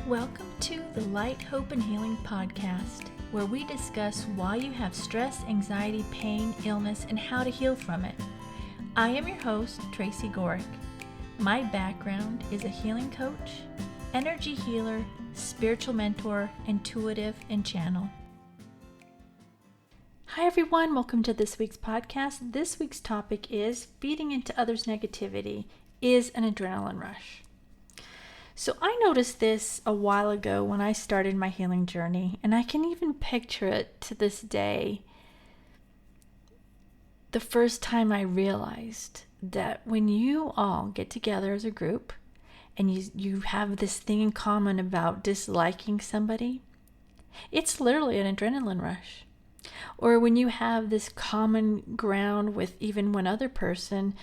Welcome to the Light, Hope, and Healing podcast, where we discuss why you have stress, anxiety, pain, illness, and how to heal from it. I am your host, Tracy. My background is a healing coach, energy healer, spiritual mentor, intuitive, and channel. Hi everyone, welcome to this week's podcast. This week's topic is feeding into others' negativity is an adrenaline rush. So I noticed this a while ago when I started my healing journey, and I can even picture it to this day. The first time I realized that when you all get together as a group and you have this thing in common about disliking somebody, it's literally an adrenaline rush. Or when you have this common ground with even one other person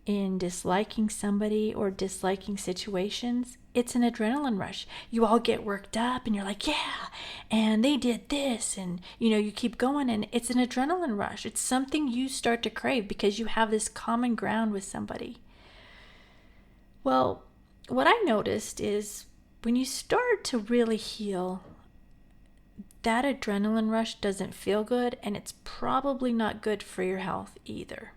in disliking somebody or disliking situations, it's an adrenaline rush. You all get worked up and you're like, yeah, and they did this, and you keep going, and it's an adrenaline rush. It's something you start to crave because you have this common ground with somebody. Well, what I noticed is when you start to really heal, that adrenaline rush doesn't feel good, and it's probably not good for your health either.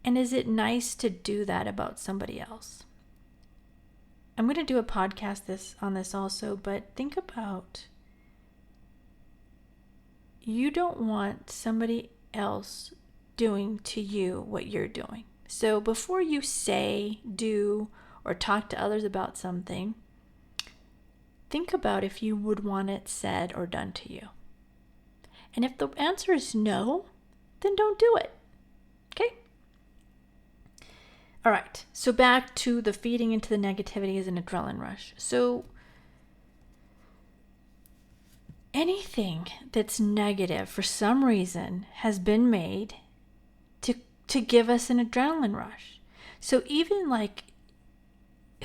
And is it nice to do that about somebody else? I'm going to do a podcast on this also, but think about, you don't want somebody else doing to you what you're doing. So before you say, do, or talk to others about something, think about if you would want it said or done to you. And if the answer is no, then don't do it. Okay? All right, so back to the feeding into the negativity is an adrenaline rush. So anything that's negative for some reason has been made to give us an adrenaline rush. So even like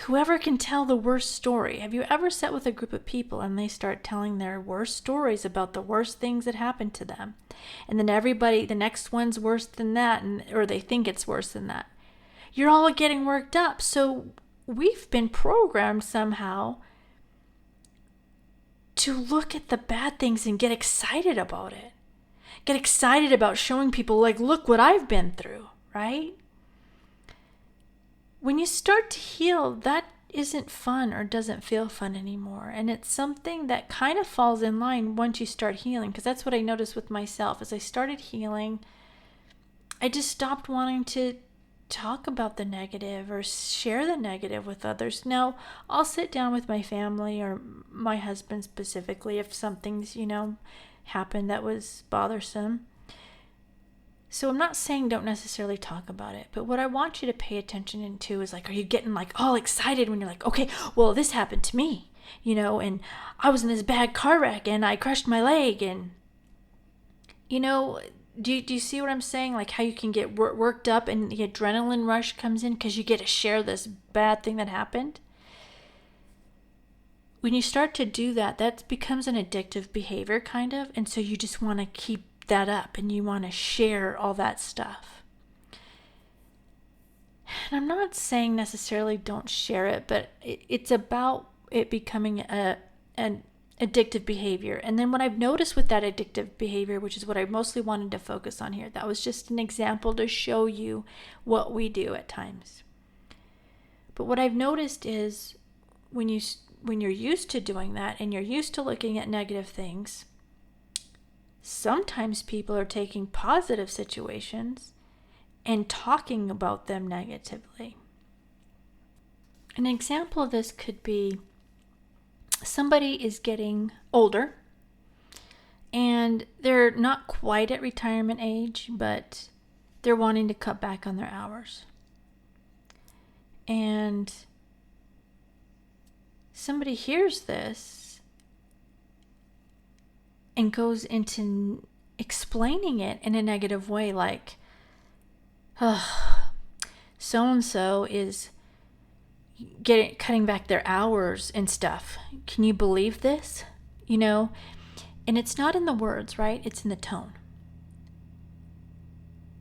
whoever can tell the worst story. Have you ever sat with a group of people and they start telling their worst stories about the worst things that happened to them? And then everybody, the next one's worse than that, or they think it's worse than that. You're all getting worked up. So we've been programmed somehow to look at the bad things and get excited about it. Get excited about showing people, like, look what I've been through, right? When you start to heal, that isn't fun or doesn't feel fun anymore. And it's something that kind of falls in line once you start healing, because that's what I noticed with myself. As I started healing, I just stopped wanting to talk about the negative or share the negative with others. Now, I'll sit down with my family or my husband specifically if something's, happened that was bothersome. So I'm not saying don't necessarily talk about it, but what I want you to pay attention to is, like, are you getting like all excited when you're like, okay, well, this happened to me, and I was in this bad car wreck and I crushed my leg, and do you see what I'm saying? Like how you can get worked up and the adrenaline rush comes in because you get to share this bad thing that happened. When you start to do that, that becomes an addictive behavior kind of. And so you just want to keep that up and you want to share all that stuff. And I'm not saying necessarily don't share it, but it's about it becoming an addictive behavior. And then what I've noticed with that addictive behavior, which is what I mostly wanted to focus on here, that was just an example to show you what we do at times. But what I've noticed is when you're used to doing that and you're used to looking at negative things, sometimes people are taking positive situations and talking about them negatively. An example of this could be somebody is getting older and they're not quite at retirement age, but they're wanting to cut back on their hours. And somebody hears this and goes into explaining it in a negative way, like, oh, so-and-so is cutting back their hours and stuff. Can you believe this? And it's not in the words, right? It's in the tone.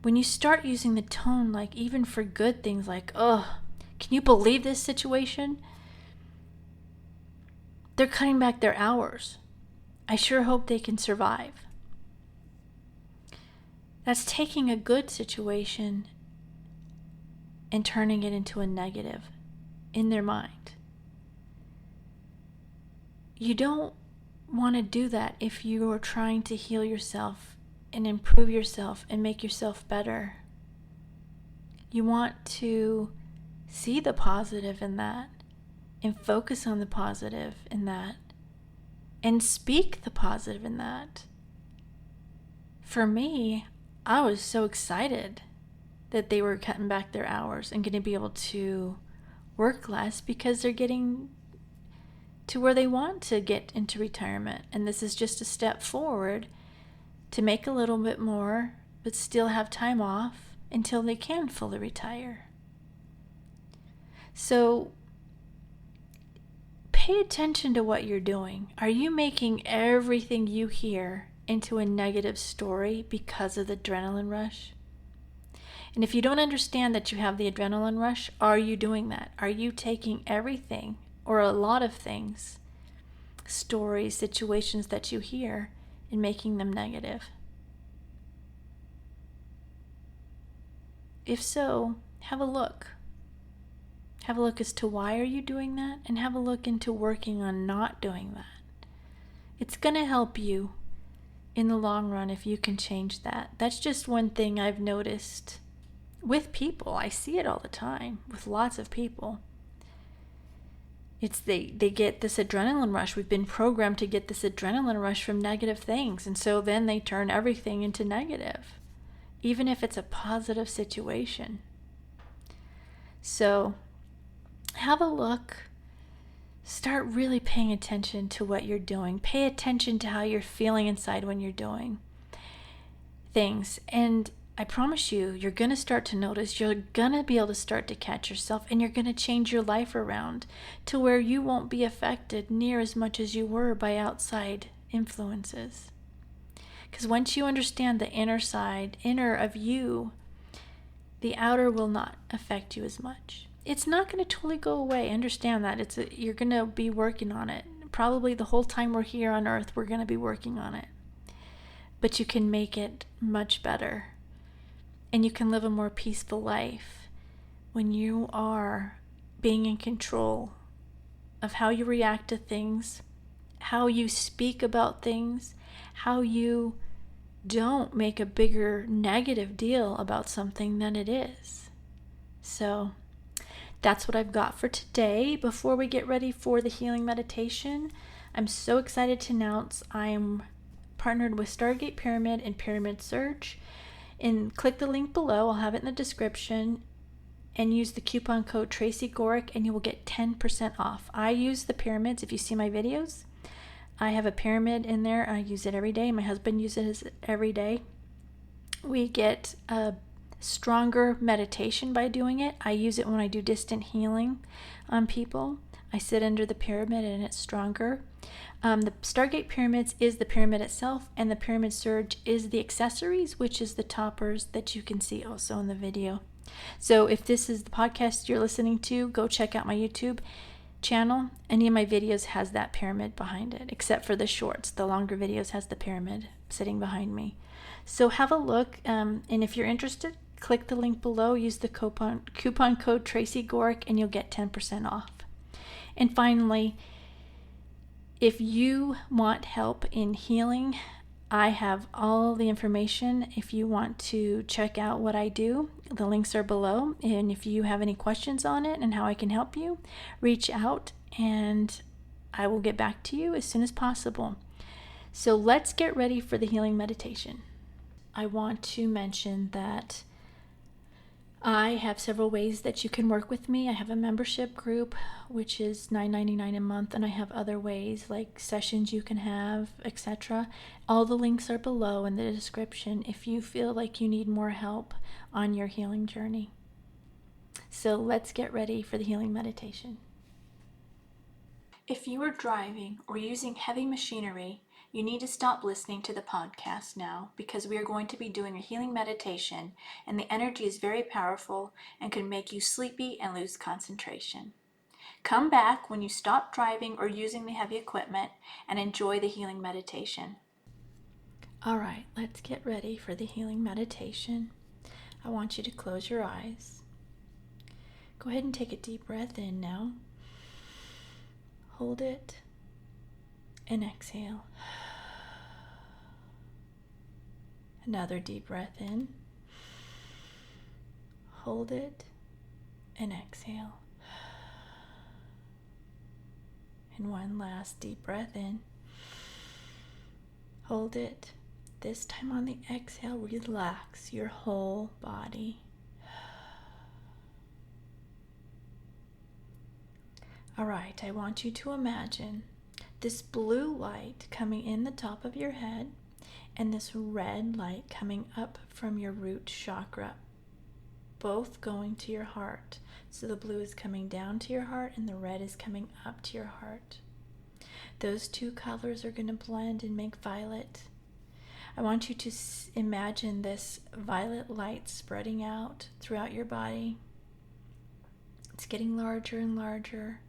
When you start using the tone, like even for good things, like, oh, can you believe this situation? They're cutting back their hours. I sure hope they can survive. That's taking a good situation and turning it into a negative in their mind. You don't want to do that if you are trying to heal yourself and improve yourself and make yourself better. You want to see the positive in that and focus on the positive in that and speak the positive in that. For me, I was so excited that they were cutting back their hours and going to be able to work less because they're getting to where they want to get into retirement. And this is just a step forward to make a little bit more, but still have time off until they can fully retire. So pay attention to what you're doing. Are you making everything you hear into a negative story because of the adrenaline rush? And if you don't understand that you have the adrenaline rush, are you doing that? Are you taking everything or a lot of things, stories, situations that you hear, and making them negative? If so, have a look. Have a look as to why are you doing that, and have a look into working on not doing that. It's going to help you in the long run if you can change that. That's just one thing I've noticed with people. I see it all the time with lots of people. It's they get this adrenaline rush. We've been programmed to get this adrenaline rush from negative things, and so then they turn everything into negative, even if it's a positive situation. So have a look. Start really paying attention to what you're doing. Pay attention to how you're feeling inside when you're doing things. And I promise you, you're going to start to notice, you're going to be able to start to catch yourself, and you're going to change your life around to where you won't be affected near as much as you were by outside influences. Because once you understand the inner of you, the outer will not affect you as much. It's not going to totally go away. Understand that. You're going to be working on it. Probably the whole time we're here on earth, we're going to be working on it. But you can make it much better. And you can live a more peaceful life when you are being in control of how you react to things, how you speak about things, how you don't make a bigger negative deal about something than it is. So that's what I've got for today. Before we get ready for the healing meditation, I'm so excited to announce I'm partnered with Stargate Pyramid and Pyramid Search. And click the link below, I'll have it in the description, and use the coupon code Tracy and you will get 10% off. I use the pyramids. If you see my videos, I have a pyramid in there. I use it every day. My husband uses it every day. We get a stronger meditation by doing it. I use it when I do distant healing on people. I sit under the pyramid and it's stronger. The Stargate Pyramids is the pyramid itself, and the Pyramid Surge is the accessories, which is the toppers that you can see also in the video. So if this is the podcast you're listening to, go check out my YouTube channel. Any of my videos has that pyramid behind it, except for the shorts. The longer videos has the pyramid sitting behind me. So have a look, and if you're interested, click the link below, use the coupon code Tracy and you'll get 10% off. And finally, if you want help in healing, I have all the information. If you want to check out what I do, the links are below. And if you have any questions on it and how I can help you, reach out and I will get back to you as soon as possible. So let's get ready for the healing meditation. I want to mention that I have several ways that you can work with me. I have a membership group, which is $9.99 a month, and I have other ways like sessions you can have, etc. All the links are below in the description if you feel like you need more help on your healing journey. So let's get ready for the healing meditation. If you are driving or using heavy machinery, you need to stop listening to the podcast now because we are going to be doing a healing meditation, and the energy is very powerful and can make you sleepy and lose concentration. Come back when you stop driving or using the heavy equipment and enjoy the healing meditation. All right, let's get ready for the healing meditation. I want you to close your eyes. Go ahead and take a deep breath in now. Hold it and exhale. Another deep breath in. Hold it and exhale. And one last deep breath in. Hold it. This time on the exhale, relax your whole body. All right, I want you to imagine this blue light coming in the top of your head and this red light coming up from your root chakra, both going to your heart. So the blue is coming down to your heart and the red is coming up to your heart. Those two colors are going to blend and make violet. I want you to imagine this violet light spreading out throughout your body. It's getting larger and larger.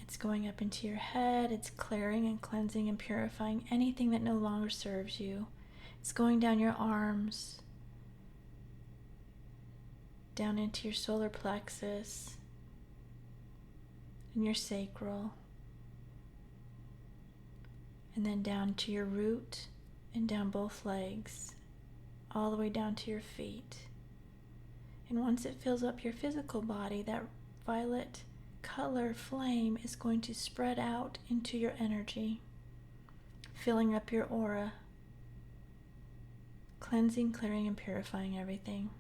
It's going up into your head. It's clearing and cleansing and purifying anything that no longer serves you. It's going down your arms, down into your solar plexus and your sacral, and then down to your root and down both legs, all the way down to your feet. And once it fills up your physical body, that violet color flame is going to spread out into your energy, filling up your aura, cleansing, clearing, and purifying everything.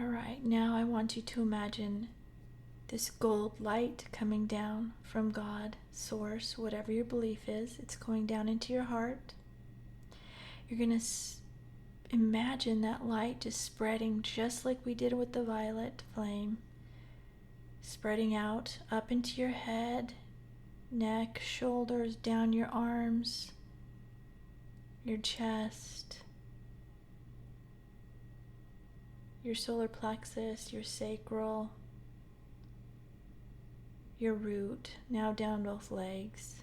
All right, now I want you to imagine this gold light coming down from God, Source, whatever your belief is. It's going down into your heart. You're going to imagine that light just spreading just like we did with the violet flame, spreading out up into your head, neck, shoulders, down your arms, your chest, your solar plexus, your sacral, your root, now down both legs.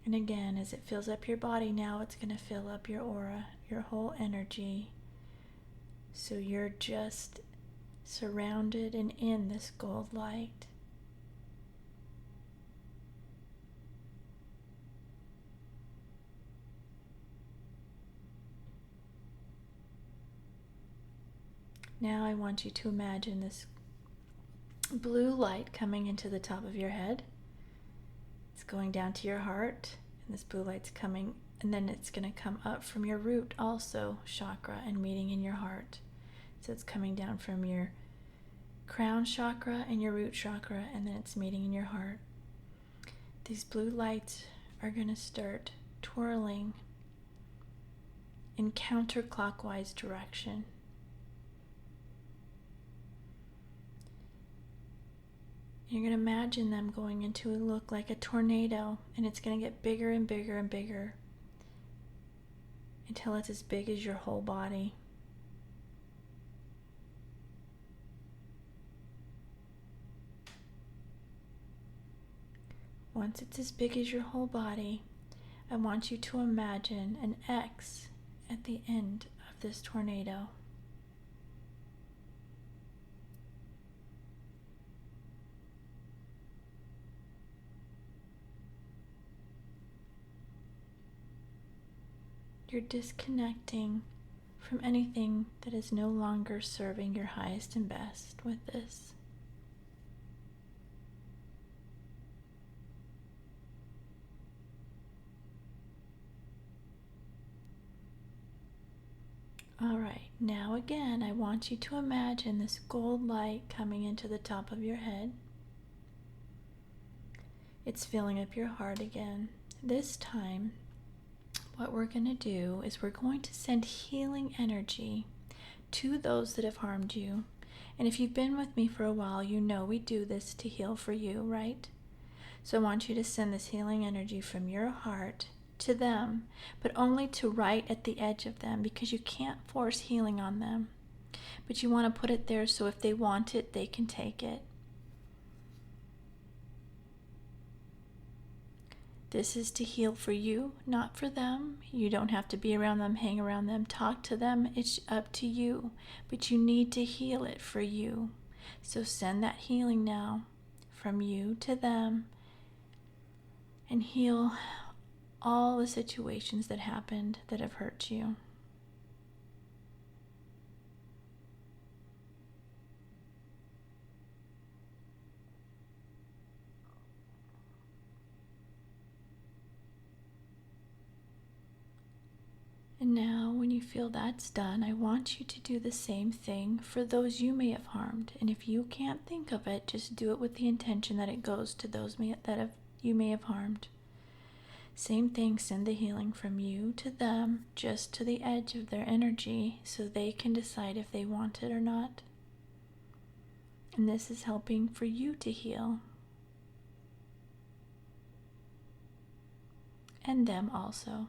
And again, as it fills up your body, now it's going to fill up your aura, your whole energy. So you're just surrounded and in this gold light. Now I want you to imagine this blue light coming into the top of your head. It's going down to your heart, and this blue light's coming, and then it's going to come up from your root also, chakra, and meeting in your heart. So it's coming down from your crown chakra and your root chakra, and then it's meeting in your heart. These blue lights are going to start twirling in counterclockwise direction. You're going to imagine them going into a look like a tornado, and it's going to get bigger and bigger and bigger until it's as big as your whole body. Once it's as big as your whole body, I want you to imagine an X at the end of this tornado. You're disconnecting from anything that is no longer serving your highest and best with this. All right, now again, I want you to imagine this gold light coming into the top of your head. It's filling up your heart again. This time, what we're going to do is we're going to send healing energy to those that have harmed you. And if you've been with me for a while, you know we do this to heal for you, right? So I want you to send this healing energy from your heart to them, but only to right at the edge of them, because you can't force healing on them. But you want to put it there so if they want it, they can take it. This is to heal for you, not for them. You don't have to be around them, hang around them, talk to them. It's up to you. But you need to heal it for you. So send that healing now from you to them and heal all the situations that happened that have hurt you. And now, when you feel that's done, I want you to do the same thing for those you may have harmed. And if you can't think of it, just do it with the intention that it goes to those you may have harmed. Same thing, send the healing from you to them, just to the edge of their energy, so they can decide if they want it or not. And this is helping for you to heal. And them also.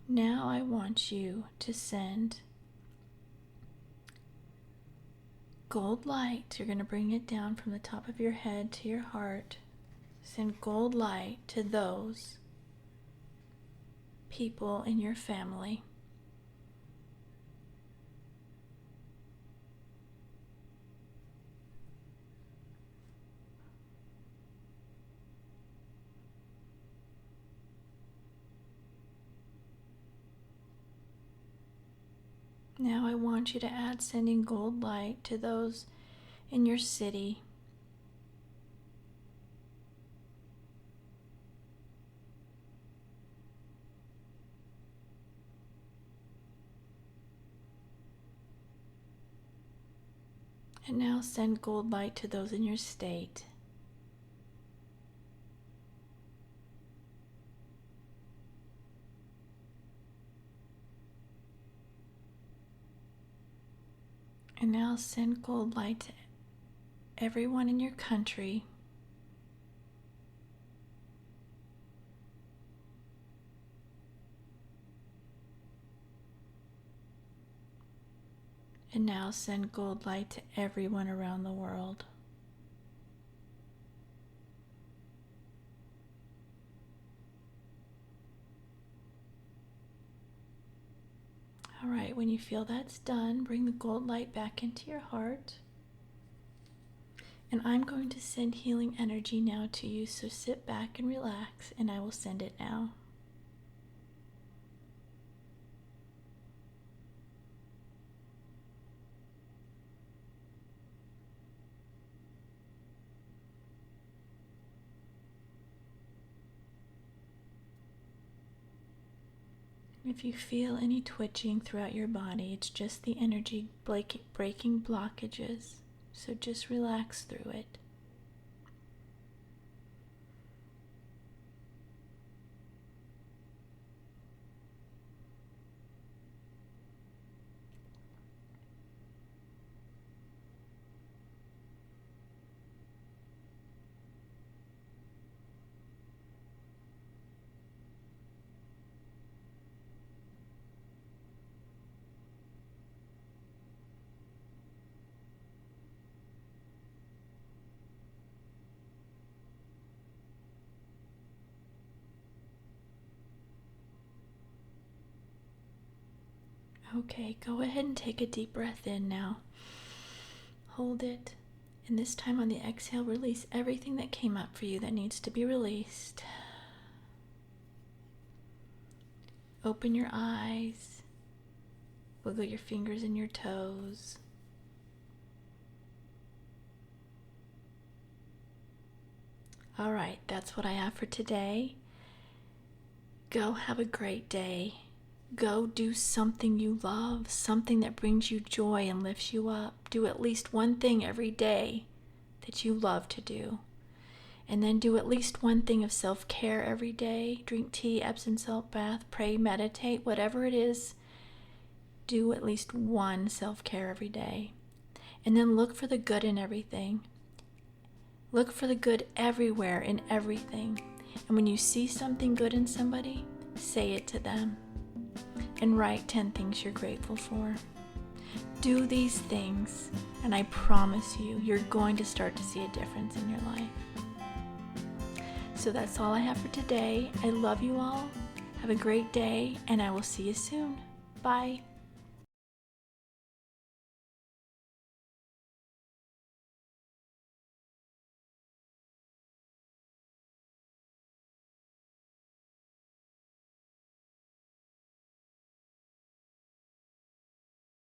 Now I want you to send gold light. You're going to bring it down from the top of your head to your heart. Send gold light to those people in your family. Now I want you to add sending gold light to those in your city. And now send gold light to those in your state. And now send gold light to everyone in your country. And now send gold light to everyone around the world. All right, when you feel that's done, bring the gold light back into your heart. And I'm going to send healing energy now to you, so sit back and relax, and I will send it now. If you feel any twitching throughout your body, it's just the energy breaking blockages. So just relax through it. Okay, go ahead and take a deep breath in now. Hold it. And this time on the exhale, release everything that came up for you that needs to be released. Open your eyes. Wiggle your fingers and your toes. All right, that's what I have for today. Go have a great day. Go do something you love, something that brings you joy and lifts you up. Do at least one thing every day that you love to do. And then do at least one thing of self-care every day. Drink tea, Epsom salt bath, pray, meditate, whatever it is. Do at least one self-care every day. And then look for the good in everything. Look for the good everywhere in everything. And when you see something good in somebody, say it to them. And write 10 things you're grateful for. Do these things, and I promise you, you're going to start to see a difference in your life. So that's all I have for today. I love you all. Have a great day, and I will see you soon. Bye.